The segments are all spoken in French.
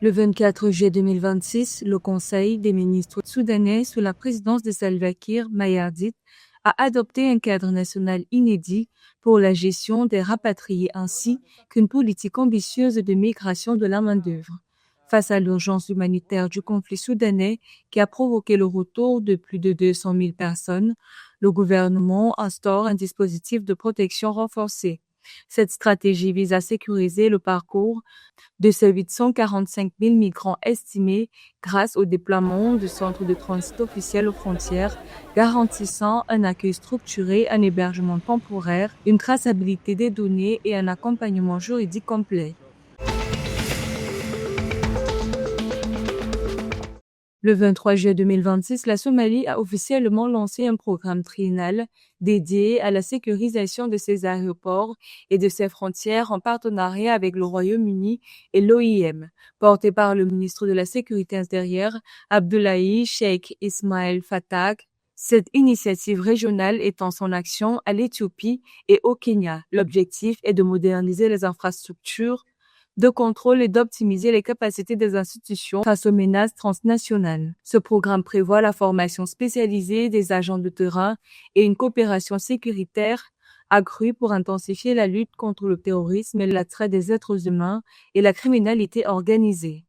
Le 24 juillet 2026, le Conseil des ministres soudanais, sous la présidence de Salva Kiir Mayardit, a adopté un cadre national inédit pour la gestion des rapatriés ainsi qu'une politique ambitieuse de migration de la main-d'œuvre. Face à l'urgence humanitaire du conflit soudanais qui a provoqué le retour de plus de 200 000 personnes, le gouvernement instaure un dispositif de protection renforcé. Cette stratégie vise à sécuriser le parcours de ces 845 000 migrants estimés grâce au déploiement de centres de transit officiels aux frontières, garantissant un accueil structuré, un hébergement temporaire, une traçabilité des données et un accompagnement juridique complet. Le 23 juillet 2026, la Somalie a officiellement lancé un programme triennal dédié à la sécurisation de ses aéroports et de ses frontières en partenariat avec le Royaume-Uni et l'OIM, porté par le ministre de la Sécurité intérieure, Abdullahi Sheikh Ismail Fattah. Cette initiative régionale étend son action à l'Éthiopie et au Kenya. L'objectif est de moderniser les infrastructures de contrôle et d'optimiser les capacités des institutions face aux menaces transnationales. Ce programme prévoit la formation spécialisée des agents de terrain et une coopération sécuritaire accrue pour intensifier la lutte contre le terrorisme et la traite des êtres humains et la criminalité organisée.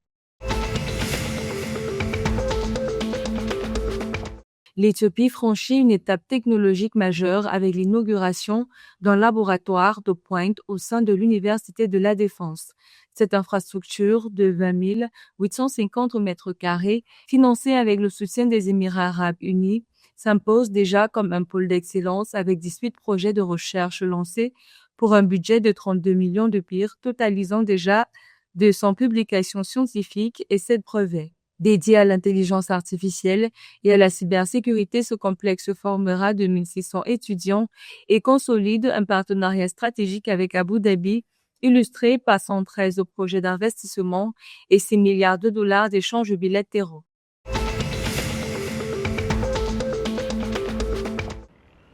L'Éthiopie franchit une étape technologique majeure avec l'inauguration d'un laboratoire de pointe au sein de l'Université de la Défense. Cette infrastructure de 20 850 mètres carrés, financée avec le soutien des Émirats arabes unis, s'impose déjà comme un pôle d'excellence avec 18 projets de recherche lancés pour un budget de 32 millions de pires, totalisant déjà 200 publications scientifiques et 7 brevets. Dédié à l'intelligence artificielle et à la cybersécurité, ce complexe formera 2600 étudiants et consolide un partenariat stratégique avec Abu Dhabi, illustré par 113 projets d'investissement et 6 milliards de dollars d'échanges bilatéraux.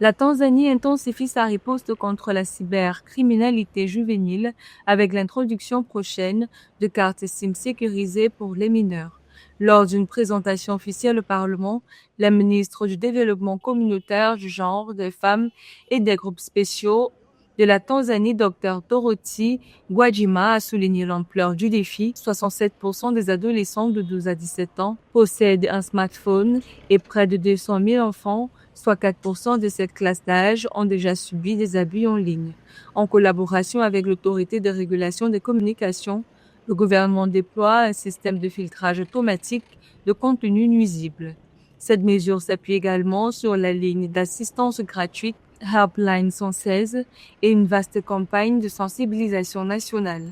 La Tanzanie intensifie sa riposte contre la cybercriminalité juvénile avec l'introduction prochaine de cartes SIM sécurisées pour les mineurs. Lors d'une présentation officielle au Parlement, la ministre du Développement communautaire, du genre, des femmes et des groupes spéciaux de la Tanzanie, Dr Dorothy Gwajima, a souligné l'ampleur du défi. 67% des adolescents de 12 à 17 ans possèdent un smartphone et près de 200 000 enfants, soit 4% de cette classe d'âge, ont déjà subi des abus en ligne. En collaboration avec l'autorité de régulation des communications, le gouvernement déploie un système de filtrage automatique de contenus nuisibles. Cette mesure s'appuie également sur la ligne d'assistance gratuite Helpline 116 et une vaste campagne de sensibilisation nationale.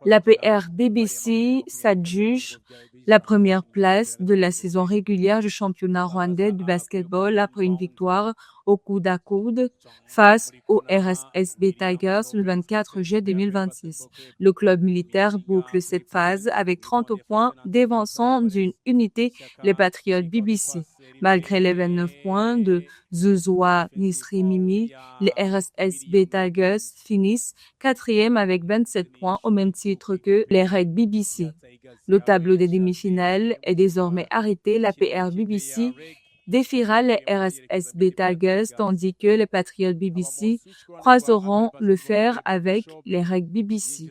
L'APR BBC s'adjuge la première place de la saison régulière du championnat rwandais de basketball après une victoire au coude à coude face au RSSB Tigers le 24 juillet 2026. Le club militaire boucle cette phase avec 30 points, dévançant d'une unité les Patriots BBC. Malgré les 29 points de Zuzwa Nisrimimi, les RSSB Tigers finissent quatrième avec 27 points au même titre que les Red BBC. Le tableau des demi-finales est désormais arrêté. L'APR BBC défiera les RSSB Tigers tandis que les Patriots BBC croiseront le fer avec les Red BBC.